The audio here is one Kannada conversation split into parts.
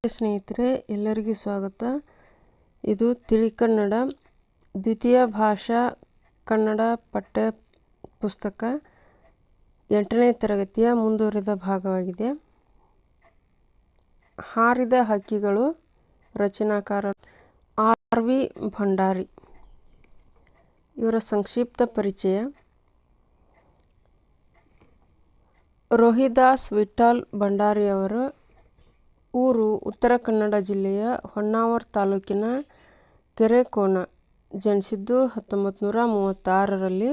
ಸ್ನೇಹಿತರೆ, ಎಲ್ಲರಿಗೂ ಸ್ವಾಗತ. ಇದು ತಿಳಿ ಕನ್ನಡ ದ್ವಿತೀಯ ಭಾಷಾ ಕನ್ನಡ ಪಠ್ಯ ಪುಸ್ತಕ 8ನೇ ತರಗತಿಯ ಮುಂದುವರಿದ ಭಾಗವಾಗಿದೆ. ಹಾರಿದ ಹಕ್ಕಿಗಳು. ರಚನಾಕಾರ ಆರ್.ವಿ. ಭಂಡಾರಿ. ಇವರ ಸಂಕ್ಷಿಪ್ತ ಪರಿಚಯ. ರೋಹಿದಾಸ್ ವಿಠ್ಠಲ್ ಭಂಡಾರಿಯವರ ಊರು ಉತ್ತರ ಕನ್ನಡ ಜಿಲ್ಲೆಯ ಹೊನ್ನಾವರ ತಾಲೂಕಿನ ಕೆರೆಕೋನ. ಜನಿಸಿದ್ದು 1936ರಲ್ಲಿ.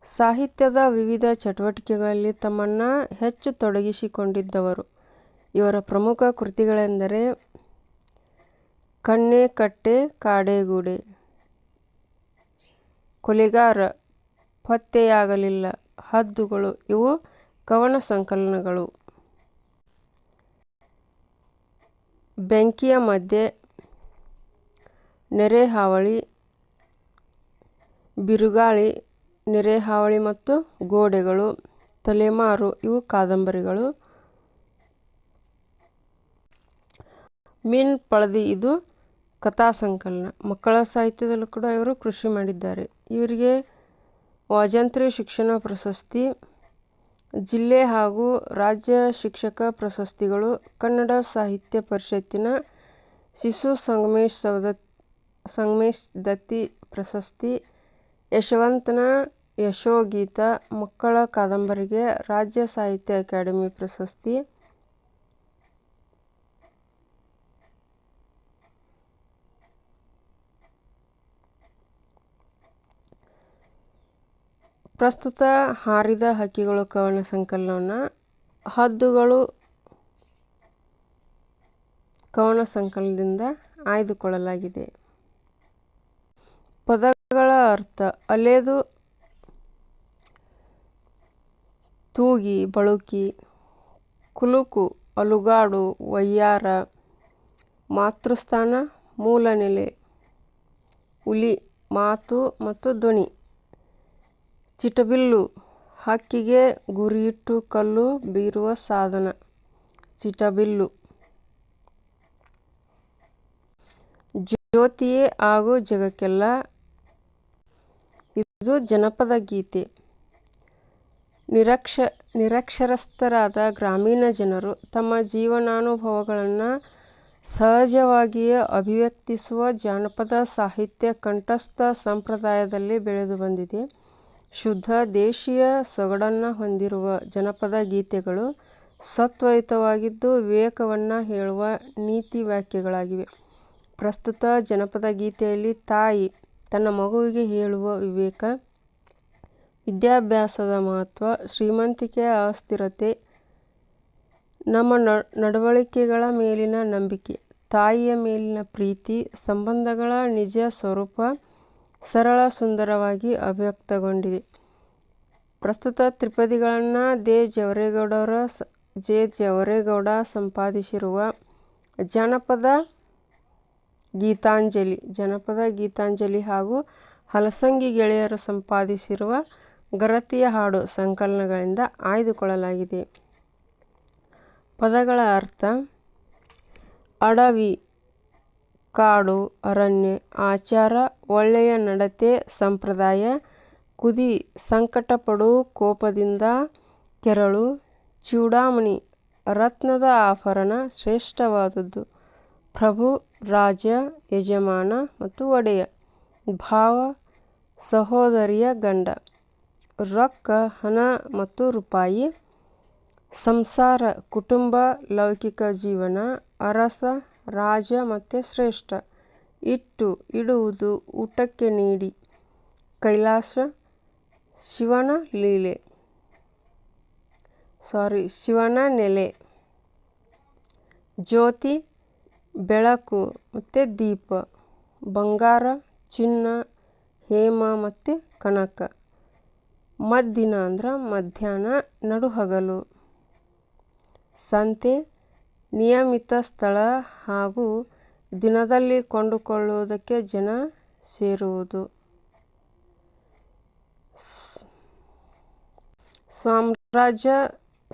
ಸಾಹಿತ್ಯದ ವಿವಿಧ ಚಟುವಟಿಕೆಗಳಲ್ಲಿ ತಮ್ಮನ್ನು ಹೆಚ್ಚು ತೊಡಗಿಸಿಕೊಂಡಿದ್ದವರು. ಇವರ ಪ್ರಮುಖ ಕೃತಿಗಳೆಂದರೆ ಕಣ್ಣೇಕಟ್ಟೆ, ಕಾಡೆಗೂಡೆ, ಕೊಲೆಗಾರ, ಪತ್ತೆಯಾಗಲಿಲ್ಲ, ಹದ್ದುಗಳು ಇವು ಕವನ ಸಂಕಲನಗಳು. ಬೆಂಕಿಯ ಮಧ್ಯೆ, ನೆರೆಹಾವಳಿ, ಬಿರುಗಾಳಿ, ನೆರೆಹಾವಳಿ ಮತ್ತು ಗೋಡೆಗಳು, ತಲೆಮಾರು ಇವು ಕಾದಂಬರಿಗಳು. ಮೀನ್ ಪಳದಿ ಇದು ಕಥಾ ಸಂಕಲನ. ಮಕ್ಕಳ ಸಾಹಿತ್ಯದಲ್ಲೂ ಕೂಡ ಇವರು ಕೃಷಿ ಮಾಡಿದ್ದಾರೆ. ಇವರಿಗೆ ವಾಜಂತ್ರಿ ಶಿಕ್ಷಣ ಪ್ರಶಸ್ತಿ, ಜಿಲ್ಲೆ ಹಾಗೂ ರಾಜ್ಯ ಶಿಕ್ಷಕ ಪ್ರಶಸ್ತಿಗಳು, ಕನ್ನಡ ಸಾಹಿತ್ಯ ಪರಿಷತ್ತಿನ ಶಿಶು ಸಂಗಮೇಶ್ ದತ್ತಿ ಪ್ರಶಸ್ತಿ, ಯಶವಂತನ ಯಶೋಗೀತ ಮಕ್ಕಳ ಕಾದಂಬರಿಗೆ ರಾಜ್ಯ ಸಾಹಿತ್ಯ ಅಕಾಡೆಮಿ ಪ್ರಶಸ್ತಿ, ಪ್ರಸ್ತುತ ಹಾರಿದ ಹಕ್ಕಿಗಳು ಕವನ ಸಂಕಲನವನ್ನು ಹದ್ದುಗಳು ಕವನ ಸಂಕಲನದಿಂದ ಆಯ್ದುಕೊಳ್ಳಲಾಗಿದೆ. ಪದಗಳ ಅರ್ಥ. ಅಲೆದು, ತೂಗಿ, ಬಳುಕಿ, ಕುಲುಕು, ಅಲುಗಾಡು, ವಯ್ಯಾರ, ಮಾತೃಸ್ಥಾನ, ಮೂಲ ನೆಲೆ, ಉಲಿ, ಮಾತು ಮತ್ತು ಧ್ವನಿ. ಚಿಟಬಿಲ್ಲು, ಹಕ್ಕಿಗೆ ಗುರಿಯಿಟ್ಟು ಕಲ್ಲು ಬೀರುವ ಸಾಧನ. ಚಿಟಬಿಲ್ಲು. ಜ್ಯೋತಿಯೇ ಆಗು ಜಗಕ್ಕೆಲ್ಲ. ಇದು ಜನಪದ ಗೀತೆ. ನಿರಕ್ಷರಸ್ಥರಾದ ಗ್ರಾಮೀಣ ಜನರು ತಮ್ಮ ಜೀವನಾನುಭವಗಳನ್ನು ಸಹಜವಾಗಿಯೇ ಅಭಿವ್ಯಕ್ತಿಸುವ ಜಾನಪದ ಸಾಹಿತ್ಯ ಕಂಠಸ್ಥ ಸಂಪ್ರದಾಯದಲ್ಲಿ ಬೆಳೆದು ಬಂದಿದೆ. ಶುದ್ಧ ದೇಶೀಯ ಸೊಗಡನ್ನು ಹೊಂದಿರುವ ಜನಪದ ಗೀತೆಗಳು ಸತ್ವಯುತವಾಗಿದ್ದು ವಿವೇಕವನ್ನು ಹೇಳುವ ನೀತಿ ವಾಕ್ಯಗಳಾಗಿವೆ. ಪ್ರಸ್ತುತ ಜನಪದ ಗೀತೆಯಲ್ಲಿ ತಾಯಿ ತನ್ನ ಮಗುವಿಗೆ ಹೇಳುವ ವಿವೇಕ, ವಿದ್ಯಾಭ್ಯಾಸದ ಮಹತ್ವ, ಶ್ರೀಮಂತಿಕೆಯ ಅಸ್ಥಿರತೆ, ನಮ್ಮ ನಡವಳಿಕೆಗಳ ಮೇಲಿನ ನಂಬಿಕೆ, ತಾಯಿಯ ಮೇಲಿನ ಪ್ರೀತಿ, ಸಂಬಂಧಗಳ ನಿಜ ಸ್ವರೂಪ ಸರಳ ಸುಂದರವಾಗಿ ಅಭಿವ್ಯಕ್ತಗೊಂಡಿದೆ. ಪ್ರಸ್ತುತ ತ್ರಿಪದಿಗಳನ್ನು ಜೆ. ಜವರೇಗೌಡ ಸಂಪಾದಿಸಿರುವ ಜನಪದ ಗೀತಾಂಜಲಿ ಹಾಗೂ ಹಲಸಂಗಿ ಗೆಳೆಯರು ಸಂಪಾದಿಸಿರುವ ಗರತಿಯ ಹಾಡು ಸಂಕಲನಗಳಿಂದ ಆಯ್ದುಕೊಳ್ಳಲಾಗಿದೆ. ಪದಗಳ ಅರ್ಥ. ಅಡವಿ, ಕಾಡು, ಅರಣ್ಯ, ಆಚಾರ, ಒಳ್ಳೆಯ ನಡತೆ, ಸಂಪ್ರದಾಯ, ಕುದಿ, ಸಂಕಟಪಡು, ಕೋಪದಿಂದ ಕೆರಳು, ಚೂಡಾಮಣಿ, ರತ್ನದ ಆಭರಣ, ಶ್ರೇಷ್ಠವಾದುದು, ಪ್ರಭು, ರಾಜ, ಯಜಮಾನ ಮತ್ತು ಒಡೆಯ, ಭಾವ, ಸಹೋದರಿಯ ಗಂಡ, ರೊಕ್ಕ, ಹಣ ಮತ್ತು ರೂಪಾಯಿ, ಸಂಸಾರ, ಕುಟುಂಬ, ಲೌಕಿಕ ಜೀವನ, ಅರಸ, ರಾಜ ಮತ್ತು ಶ್ರೇಷ್ಠ, ಇಟ್ಟು, ಇಡುವುದು, ಊಟಕ್ಕೆ ನೀಡಿ, ಕೈಲಾಸ, ಶಿವನ ನೆಲೆ, ಜ್ಯೋತಿ, ಬೆಳಕು ಮತ್ತು ದೀಪ, ಬಂಗಾರ, ಚಿನ್ನ, ಹೇಮ ಮತ್ತು ಕನಕ, ಮದ್ದಿನ ಮಧ್ಯಾಹ್ನ, ನಡುಹಗಲು, ಸಂತೆ, ನಿಯಮಿತ ಸ್ಥಳ ಹಾಗೂ ದಿನದಲ್ಲಿ ಕೊಂಡುಕೊಳ್ಳುವುದಕ್ಕೆ ಜನ ಸೇರುವುದು, ಸಾಮ್ರಾಜ್ಯ,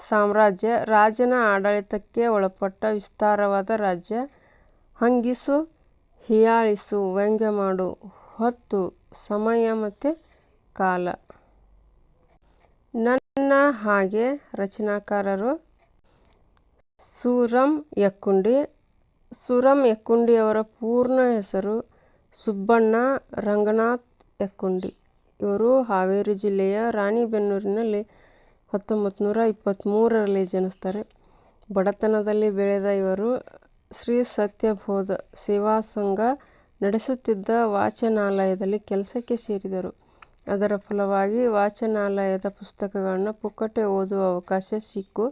ಸಾಮ್ರಾಜ್ಯ ರಾಜನ ಆಡಳಿತಕ್ಕೆ ಒಳಪಟ್ಟ ವಿಸ್ತಾರವಾದ ರಾಜ್ಯ. ಹಂಗಿಸು, ಹೀಯಾಳಿಸು, ವ್ಯಂಗ್ಯ ಮಾಡು, ಹೊತ್ತು, ಸಮಯ ಮತ್ತು ಕಾಲ. ನನ್ನ ಹಾಗೆ ರಚನಾಕಾರರು ಸೂರಂ ಯಕ್ಕುಂಡಿ. ಸೂರಂ ಯಕ್ಕುಂಡಿಯವರ ಪೂರ್ಣ ಹೆಸರು ಸುಬ್ಬಣ್ಣ ರಂಗನಾಥ್ ಯಕ್ಕುಂಡಿ. ಇವರು ಹಾವೇರಿ ಜಿಲ್ಲೆಯ ರಾಣಿಬೆನ್ನೂರಿನಲ್ಲಿ 1923ರಲ್ಲಿ ಜನಿಸ್ತಾರೆ. ಬಡತನದಲ್ಲಿ ಬೆಳೆದ ಇವರು ಶ್ರೀ ಸತ್ಯಬೋಧ ಸೇವಾ ಸಂಘ ನಡೆಸುತ್ತಿದ್ದ ವಾಚನಾಲಯದಲ್ಲಿ ಕೆಲಸಕ್ಕೆ ಸೇರಿದರು. ಅದರ ಫಲವಾಗಿ ವಾಚನಾಲಯದ ಪುಸ್ತಕಗಳನ್ನು ಪುಕ್ಕಟೆ ಓದುವ ಅವಕಾಶ ಸಿಕ್ಕು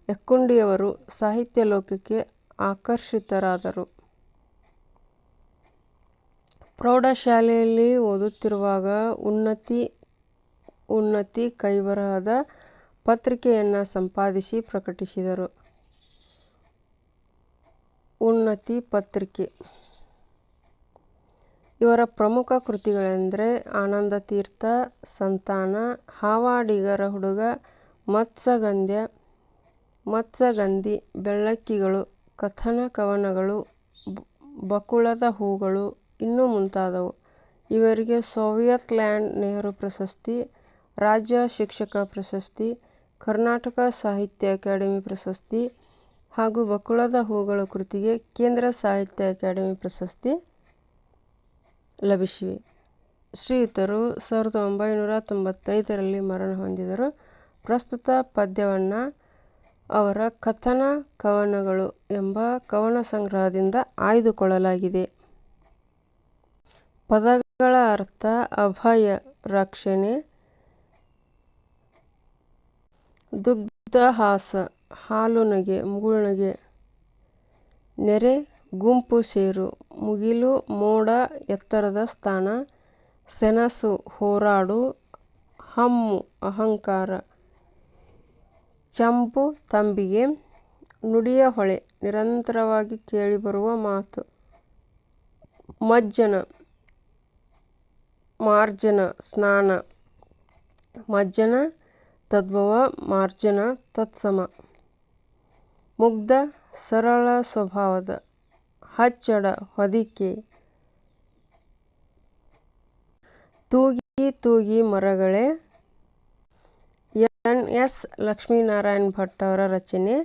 ಯಕ್ಕುಂಡಿಯವರು ಸಾಹಿತ್ಯ ಲೋಕಕ್ಕೆ ಆಕರ್ಷಿತರಾದರು. ಪ್ರೌಢಶಾಲೆಯಲ್ಲಿ ಓದುತ್ತಿರುವಾಗ ಉನ್ನತಿ ಕೈಬರಹದ ಪತ್ರಿಕೆಯನ್ನು ಸಂಪಾದಿಸಿ ಪ್ರಕಟಿಸಿದರು. ಉನ್ನತಿ ಪತ್ರಿಕೆ. ಇವರ ಪ್ರಮುಖ ಕೃತಿಗಳೆಂದರೆ ಆನಂದತೀರ್ಥ, ಸಂತಾನ, ಹಾವಾಡಿಗರ ಹುಡುಗ, ಮತ್ಸಗಂಧಿ, ಬೆಳ್ಳಕ್ಕಿಗಳು, ಕಥನ ಕವನಗಳು, ಬಕುಳದ ಹೂಗಳು ಇನ್ನೂ ಮುಂತಾದವು. ಇವರಿಗೆ ಸೋವಿಯತ್ ಲ್ಯಾಂಡ್ ನೆಹರು ಪ್ರಶಸ್ತಿ, ರಾಜ್ಯ ಶಿಕ್ಷಕ ಪ್ರಶಸ್ತಿ, ಕರ್ನಾಟಕ ಸಾಹಿತ್ಯ ಅಕಾಡೆಮಿ ಪ್ರಶಸ್ತಿ ಹಾಗೂ ಬಕುಳದ ಹೂಗಳು ಕೃತಿಗೆ ಕೇಂದ್ರ ಸಾಹಿತ್ಯ ಅಕಾಡೆಮಿ ಪ್ರಶಸ್ತಿ ಲಭಿಸಿವೆ. ಶ್ರೀಯುತರು 1995ರಲ್ಲಿ ಮರಣ ಹೊಂದಿದರು. ಪ್ರಸ್ತುತ ಪದ್ಯವನ್ನು ಅವರ ಕಥನ ಕವನಗಳು ಎಂಬ ಕವನ ಸಂಗ್ರಹದಿಂದ ಆಯ್ದುಕೊಳ್ಳಲಾಗಿದೆ. ಪದಗಳ ಅರ್ಥ ಅಭಯ, ರಕ್ಷಣೆ. ದುಗ್ಧಹಾಸ, ಹಾಲುನಗೆ, ಮುಗುಳ್ನಗೆ. ನೆರೆ, ಗುಂಪು ಸೇರು. ಮುಗಿಲು, ಮೋಡ, ಎತ್ತರದ ಸ್ಥಾನ. ಸೆಣಸು, ಹೋರಾಡು. ಹಮ್ಮು, ಅಹಂಕಾರ. ಚಂಪು, ತಂಬಿಗೆ. ನುಡಿಯ ಹೊಳೆ, ನಿರಂತರವಾಗಿ ಕೇಳಿಬರುವ ಮಾತು. ಮಜ್ಜನ, ಮಾರ್ಜನ, ಸ್ನಾನ. ಮಜ್ಜನ ತದ್ಭವ, ಮಾರ್ಜನ ತತ್ಸಮ. ಮುಗ್ಧ, ಸರಳ ಸ್ವಭಾವದ. ಹಚ್ಚಡ, ಹೊದಿಕೆ. ತೂಗಿ ಮರಗಳೇ. ಎನ್. ಎಸ್. ಲಕ್ಷ್ಮೀನಾರಾಯಣ ಭಟ್ ಅವರ ರಚನೆ.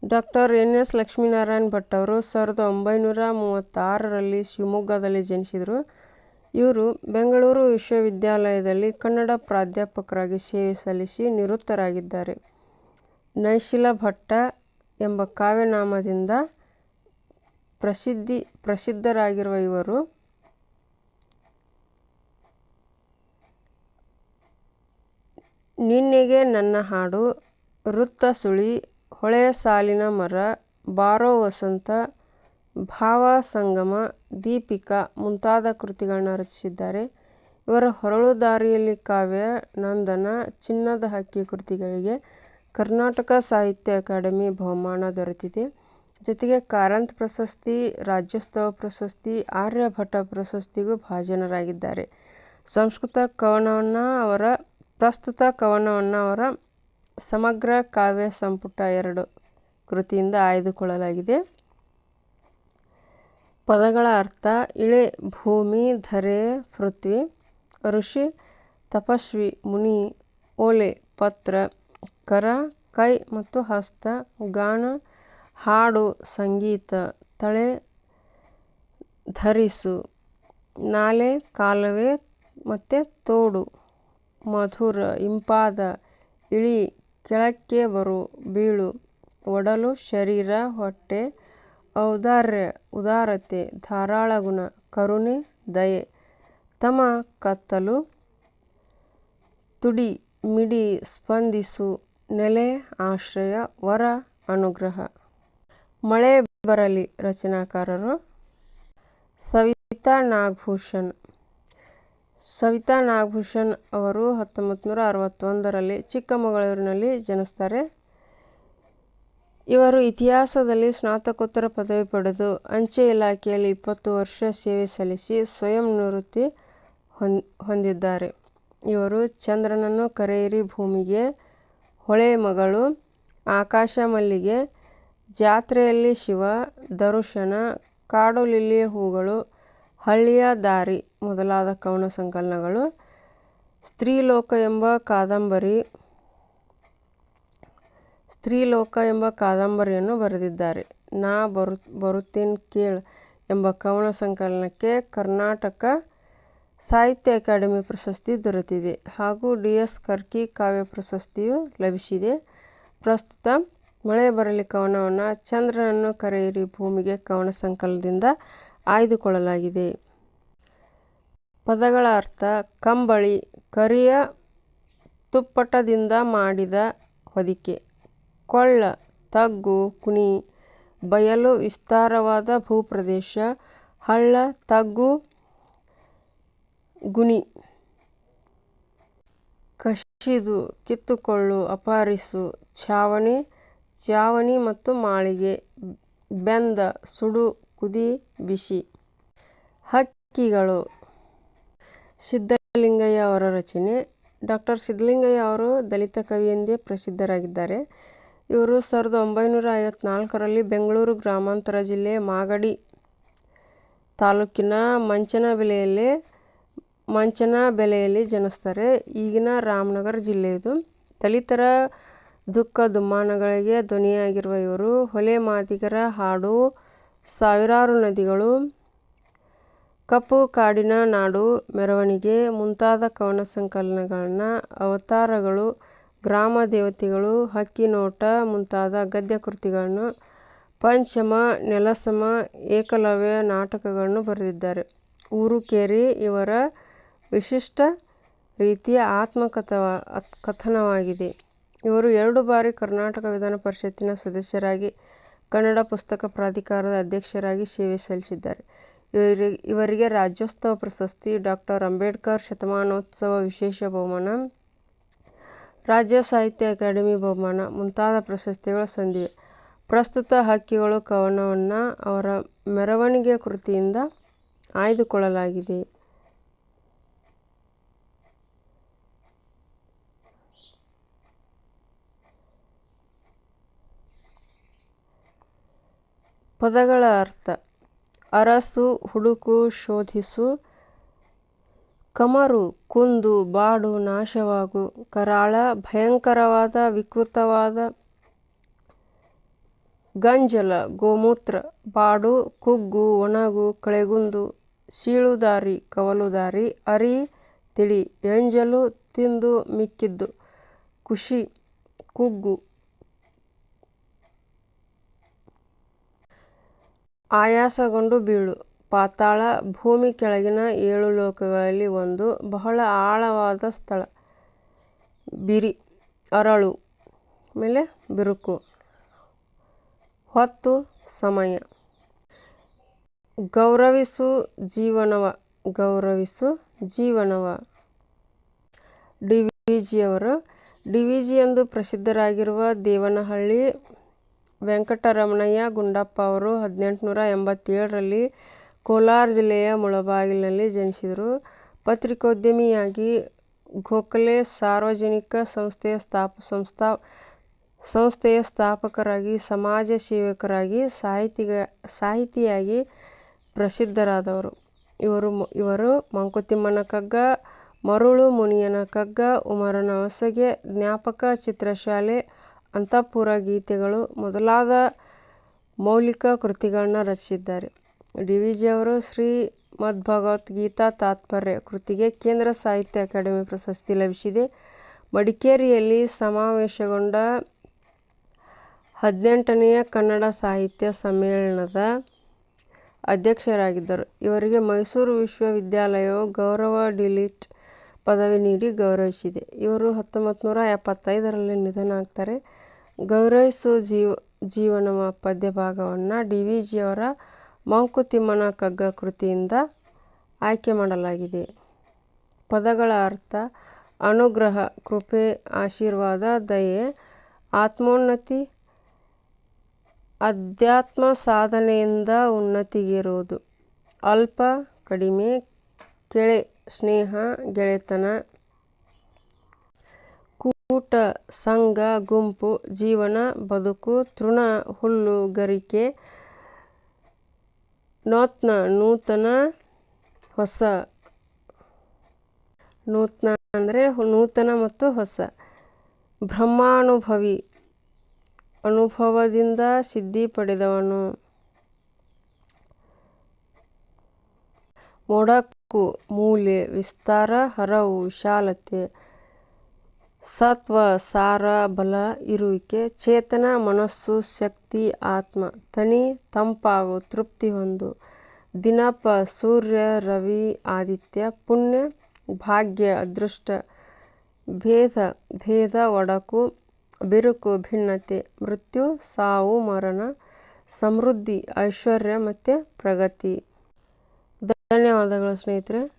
Doctor N. S. Lakshminarayana Bhat ಅವರು 1936ರಲ್ಲಿ ಶಿವಮೊಗ್ಗದಲ್ಲಿ ಜನಿಸಿದರು. ಇವರು ಬೆಂಗಳೂರು ವಿಶ್ವವಿದ್ಯಾಲಯದಲ್ಲಿ ಕನ್ನಡ ಪ್ರಾಧ್ಯಾಪಕರಾಗಿ ಸೇವೆ ಸಲ್ಲಿಸಿ ನಿವೃತ್ತರಾಗಿದ್ದಾರೆ. ನೈಶಿಲ ಭಟ್ಟ ಎಂಬ ಕಾವ್ಯನಾಮದಿಂದ ಪ್ರಸಿದ್ಧರಾಗಿರುವ ಇವರು ನಿನ್ನೆಗೆ ನನ್ನ ಹಾಡು, ವೃತ್ತ ಸುಳಿ, ಹೊಳೆಯ ಸಾಲಿನ ಮರ, ಬಾರೋ ವಸಂತ, ಭಾವ ಸಂಗಮ, ದೀಪಿಕಾ ಮುಂತಾದ ಕೃತಿಗಳನ್ನು ರಚಿಸಿದ್ದಾರೆ. ಇವರ ಹೊರಳು ದಾರಿಯಲ್ಲಿ ಕಾವ್ಯ, ನಂದನ, ಚಿನ್ನದ ಹಕ್ಕಿ ಕೃತಿಗಳಿಗೆ ಕರ್ನಾಟಕ ಸಾಹಿತ್ಯ ಅಕಾಡೆಮಿ ಬಹುಮಾನ ದೊರೆತಿದೆ. ಜೊತೆಗೆ ಕಾರಂತ ಪ್ರಶಸ್ತಿ, ರಾಜ್ಯೋತ್ಸವ ಪ್ರಶಸ್ತಿ, ಆರ್ಯಭಟ ಪ್ರಶಸ್ತಿಗೂ ಭಾಜನರಾಗಿದ್ದಾರೆ. ಪ್ರಸ್ತುತ ಕವನವನ್ನು ಅವರ ಸಮಗ್ರ ಕಾವ್ಯ ಸಂಪುಟ 2 ಕೃತಿಯಿಂದ ಆಯ್ದುಕೊಳ್ಳಲಾಗಿದೆ. ಪದಗಳ ಅರ್ಥ ಇಳೆ, ಭೂಮಿ, ಧರೆ, ಪೃಥ್ವಿ. ಋಷಿ, ತಪಸ್ವಿ, ಮುನಿ. ಓಲೆ, ಪತ್ರ. ಕರ, ಕೈ ಮತ್ತು ಹಸ್ತ. ಗಾನ, ಹಾಡು, ಸಂಗೀತ. ತಳೆ, ಧರಿಸು. ನಾಲೆ, ಕಾಲುವೆ ಮತ್ತು ತೋಡು. ಮಧುರ, ಇಂಪಾದ. ಇಳಿ, ಕೆಳಕ್ಕೆ ಬರು, ಬೀಳು. ಒಡಲು, ಶರೀರ, ಹೊಟ್ಟೆ. ಔದಾರ್ಯ, ಉದಾರತೆ, ಧಾರಾಳ ಗುಣ. ಕರುಣೆ, ದಯೆ. ತಮ, ಕತ್ತಲು. ತುಡಿ, ಮಿಡಿ, ಸ್ಪಂದಿಸು. ನೆಲೆ, ಆಶ್ರಯ. ವರ, ಅನುಗ್ರಹ. ಮಳೆ ಬರಲಿ. ರಚನಾಕಾರರು ಸವಿತಾ ನಾಗಭೂಷಣ್. ಸವಿತಾ ನಾಗಭೂಷಣ್ ಅವರು 1961ರಲ್ಲಿ ಚಿಕ್ಕಮಗಳೂರಿನಲ್ಲಿ ಜನಿಸ್ತಾರೆ. ಇವರು ಇತಿಹಾಸದಲ್ಲಿ ಸ್ನಾತಕೋತ್ತರ ಪದವಿ ಪಡೆದು ಅಂಚೆ ಇಲಾಖೆಯಲ್ಲಿ 20 ವರ್ಷ ಸೇವೆ ಸಲ್ಲಿಸಿ ಸ್ವಯಂ ನಿವೃತ್ತಿ ಹೊಂದಿದ್ದಾರೆ. ಇವರು ಚಂದ್ರನನ್ನು ಕರೆಯಿರಿ ಭೂಮಿಗೆ, ಹೊಳೆ ಮಗಳು, ಆಕಾಶ ಮಲ್ಲಿಗೆ, ಜಾತ್ರೆಯಲ್ಲಿ ಶಿವ, ದರುಶನ, ಕಾಡು ಲಿಲ್ಲಿಯ ಹೂಗಳು, ಹಳ್ಳಿಯ ದಾರಿ ಮೊದಲಾದ ಕವನ ಸಂಕಲನಗಳು. ಸ್ತ್ರೀಲೋಕ ಎಂಬ ಕಾದಂಬರಿಯನ್ನು ಬರೆದಿದ್ದಾರೆ. ನಾ ಬರುತ್ತೇನ್ ಕೇಳ್ ಎಂಬ ಕವನ ಸಂಕಲನಕ್ಕೆ ಕರ್ನಾಟಕ ಸಾಹಿತ್ಯ ಅಕಾಡೆಮಿ ಪ್ರಶಸ್ತಿ ದೊರೆತಿದೆ ಹಾಗೂ ಡಿ.ಎಸ್. ಕರ್ಕಿ ಕಾವ್ಯ ಪ್ರಶಸ್ತಿಯೂ ಲಭಿಸಿದೆ. ಪ್ರಸ್ತುತ ಮಳೆ ಬರಲಿ ಕವನವನ್ನು ಚಂದ್ರನನ್ನು ಕರೆಯಿರಿ ಭೂಮಿಗೆ ಕವನ ಸಂಕಲನದಿಂದ ಆಯ್ದುಕೊಳ್ಳಲಾಗಿದೆ. ಪದಗಳ ಅರ್ಥ: ಕಂಬಳಿ, ಕರಿಯ ತುಪ್ಪಟದಿಂದ ಮಾಡಿದ ಹೊದಿಕೆ. ಕೊಳ್ಳ, ತಗ್ಗು, ಕುಣಿ, ಬಯಲು, ವಿಸ್ತಾರವಾದ ಭೂಪ್ರದೇಶ. ಹಳ್ಳ, ತಗ್ಗು, ಗುಣಿ. ಕಸಿದು, ಕಿತ್ತುಕೊಳ್ಳು, ಅಪಹರಿಸು. ಛಾವಣಿ, ಚಾವಣಿ ಮತ್ತು ಮಾಳಿಗೆ. ಬೆಂದ, ಸುಡು, ಕುದಿ, ಬಿಸಿ. ಹಕ್ಕಿಗಳು. ಸಿದ್ಧಲಿಂಗಯ್ಯ ಅವರ ರಚನೆ. ಡಾ. ಸಿದ್ಧಲಿಂಗಯ್ಯ ಅವರು ದಲಿತ ಕವಿ ಎಂದೇ ಪ್ರಸಿದ್ಧರಾಗಿದ್ದಾರೆ. ಇವರು 1954ರಲ್ಲಿ ಬೆಂಗಳೂರು ಗ್ರಾಮಾಂತರ ಜಿಲ್ಲೆ ಮಾಗಡಿ ತಾಲೂಕಿನ ಮಂಚನಬೆಲೆಯಲ್ಲಿ ಜನಿಸ್ತಾರೆ. ಈಗಿನ ರಾಮನಗರ ಜಿಲ್ಲೆ ಇದು. ದಲಿತರ ದುಃಖ ದುಮ್ಮಾನಗಳಿಗೆ ಧ್ವನಿಯಾಗಿರುವ ಇವರು ಹೊಲೆ ಮಾದಿಗರ ಹಾಡು, ಸಾವಿರಾರು ನದಿಗಳು, ಕಪ್ಪು ಕಾಡಿನ ನಾಡು, ಮೆರವಣಿಗೆ ಮುಂತಾದ ಕವನ ಸಂಕಲನಗಳನ್ನು, ಅವತಾರಗಳು, ಗ್ರಾಮ ದೇವತೆಗಳು, ಹಕ್ಕಿ ನೋಟ ಮುಂತಾದ ಗದ್ಯ ಕೃತಿಗಳನ್ನು, ಪಂಚಮ, ನೆಲಸಮ, ಏಕಲವ್ಯ ನಾಟಕಗಳನ್ನು ಬರೆದಿದ್ದಾರೆ. ಊರು ಕೇರಿ ಇವರ ವಿಶಿಷ್ಟ ರೀತಿಯ ಆತ್ಮಕಥನವಾಗಿದೆ. ಇವರು 2 ಬಾರಿ ಕರ್ನಾಟಕ ವಿಧಾನ ಪರಿಷತ್ತಿನ ಸದಸ್ಯರಾಗಿ, ಕನ್ನಡ ಪುಸ್ತಕ ಪ್ರಾಧಿಕಾರದ ಅಧ್ಯಕ್ಷರಾಗಿ ಸೇವೆ ಸಲ್ಲಿಸಿದ್ದಾರೆ. ಇವರಿಗೆ ರಾಜ್ಯೋತ್ಸವ ಪ್ರಶಸ್ತಿ, ಡಾ. ಅಂಬೇಡ್ಕರ್ ಶತಮಾನೋತ್ಸವ ವಿಶೇಷ ಬಹುಮಾನ, ರಾಜ್ಯ ಸಾಹಿತ್ಯ ಅಕಾಡೆಮಿ ಬಹುಮಾನ ಮುಂತಾದ ಪ್ರಶಸ್ತಿಗಳು ಸಂದಿವೆ. ಪ್ರಸ್ತುತ ಹಕ್ಕಿಗಳು ಕವನವನ್ನು ಅವರ ಮೆರವಣಿಗೆ ಕೃತಿಯಿಂದ ಆಯ್ದುಕೊಳ್ಳಲಾಗಿದೆ. ಪದಗಳ ಅರ್ಥ: ಅರಸು, ಹುಡುಕು, ಶೋಧಿಸು. ಕಮರು, ಕುಂದು, ಬಾಡು, ನಾಶವಾಗು. ಕರಾಳ, ಭಯಂಕರವಾದ, ವಿಕೃತವಾದ. ಗಂಜಲ, ಗೋಮೂತ್ರ. ಬಾಡು, ಕುಗ್ಗು, ಒಣಗು, ಕಳೆಗುಂದು. ಸೀಳುದಾರಿ, ಕವಲುದಾರಿ. ಅರಿ, ತಿಳಿ. ಎಂಜಲು, ತಿಂದು ಮಿಕ್ಕಿದ್ದು. ಕುಶಿ, ಕುಗ್ಗು. ಆಯಾಸಗೊಂಡು ಬೀಳು. ಪಾತಾಳ, ಭೂಮಿ ಕೆಳಗಿನ 7 ಲೋಕಗಳಲ್ಲಿ ಒಂದು, ಬಹಳ ಆಳವಾದ ಸ್ಥಳ. ಬಿರಿ, ಅರಳು, ಬಿರುಕು. ಹೊತ್ತು, ಸಮಯ. ಗೌರವಿಸು ಜೀವನವ. ಡಿ. ವಿ. ಜಿಯವರು. ಡಿ. ವಿ. ಜಿ ಎಂದು ಪ್ರಸಿದ್ಧರಾಗಿರುವ ದೇವನಹಳ್ಳಿ ವೆಂಕಟರಮಣಯ್ಯ ಗುಂಡಪ್ಪ ಅವರು 1887ರಲ್ಲಿ ಕೋಲಾರ ಜಿಲ್ಲೆಯ ಮುಳಬಾಗಿಲಿನಲ್ಲಿ ಜನಿಸಿದರು. ಪತ್ರಿಕೋದ್ಯಮಿಯಾಗಿ, ಗೋಖಲೆ ಸಾರ್ವಜನಿಕ ಸಂಸ್ಥೆಯ ಸ್ಥಾಪಕರಾಗಿ, ಸಮಾಜ ಸೇವಕರಾಗಿ, ಸಾಹಿತಿಯಾಗಿ ಪ್ರಸಿದ್ಧರಾದವರು. ಇವರು ಮಂಕುತಿಮ್ಮನ ಕಗ್ಗ, ಮರುಳು ಮುನಿಯನ ಕಗ್ಗ, ಉಮರನ ಒಸಗೆ, ಜ್ಞಾಪಕ ಚಿತ್ರಶಾಲೆ, ಅಂತಃಪುರ ಗೀತೆಗಳು ಮೊದಲಾದ ಮೌಲಿಕ ಕೃತಿಗಳನ್ನು ರಚಿಸಿದ್ದಾರೆ. ಡಿ. ವಿ. ಜಿಯವರು ಶ್ರೀಮದ್ಭಗವದ್ಗೀತಾ ತಾತ್ಪರ್ಯ ಕೃತಿಗೆ ಕೇಂದ್ರ ಸಾಹಿತ್ಯ ಅಕಾಡೆಮಿ ಪ್ರಶಸ್ತಿ ಲಭಿಸಿದೆ. ಮಡಿಕೇರಿಯಲ್ಲಿ ಸಮಾವೇಶಗೊಂಡ 18ನೆಯ ಕನ್ನಡ ಸಾಹಿತ್ಯ ಸಮ್ಮೇಳನದ ಅಧ್ಯಕ್ಷರಾಗಿದ್ದರು. ಇವರಿಗೆ ಮೈಸೂರು ವಿಶ್ವವಿದ್ಯಾಲಯವು ಗೌರವ ಡಿ.ಲಿಟ್. ಪದವಿ ನೀಡಿ ಗೌರವಿಸಿದೆ. ಇವರು 1975ರಲ್ಲಿ ನಿಧನರಾಗ್ತಾರೆ. ಗೌರವಿಸು ಜೀವನವ ಪದ್ಯಭಾಗವನ್ನು ಡಿ. ವಿ. ಜಿಯವರ ಮಂಕುತಿಮ್ಮನ ಕಗ್ಗ ಕೃತಿಯಿಂದ ಆಯ್ಕೆ ಮಾಡಲಾಗಿದೆ. ಪದಗಳ ಅರ್ಥ: ಅನುಗ್ರಹ, ಕೃಪೆ, ಆಶೀರ್ವಾದ, ದಯೆ. ಆತ್ಮೋನ್ನತಿ, ಅಧ್ಯಾತ್ಮ ಸಾಧನೆಯಿಂದ ಉನ್ನತಿಗೇರುವುದು. ಅಲ್ಪ, ಕಡಿಮೆ. ಕೆಳೆ, ಸ್ನೇಹ, ಗೆಳೆತನ. ಕೂಟ, ಸಂಘ, ಗುಂಪು, ಜೀವನ, ಬದುಕು, ತೃಣ, ಹುಲ್ಲು, ಗರಿಕೆ, ನೂತ್ನ, ನೂತನ, ಹೊಸ. ನೂತ್ನ ಅಂದರೆ ನೂತನ ಮತ್ತು ಹೊಸ. ಬ್ರಹ್ಮಾನುಭವಿ, ಅನುಭವದಿಂದ ಸಿದ್ಧಿ ಪಡೆದವನು. ಮೊಡಕು, ಮೂಲೆ, ವಿಸ್ತಾರ, ಹರವು, ವಿಶಾಲತೆ. ಸತ್ವ, ಸಾರ, ಬಲ, ಇರುವಿಕೆ. ಚೇತನ, ಮನಸ್ಸು, ಶಕ್ತಿ, ಆತ್ಮ. ತನಿ, ತಂಪಾಗು, ತೃಪ್ತಿ ಹೊಂದು. ದಿನಪ, ಸೂರ್ಯ, ರವಿ, ಆದಿತ್ಯ. ಪುಣ್ಯ, ಭಾಗ್ಯ, ಅದೃಷ್ಟ. ಭೇದ, ಭೇದ, ಒಡಕು, ಬಿರುಕು, ಭಿನ್ನತೆ. ಮೃತ್ಯು, ಸಾವು, ಮರಣ. ಸಮೃದ್ಧಿ, ಐಶ್ವರ್ಯ ಮತ್ತು ಪ್ರಗತಿ. ಧನ್ಯವಾದಗಳು ಸ್ನೇಹಿತರೆ.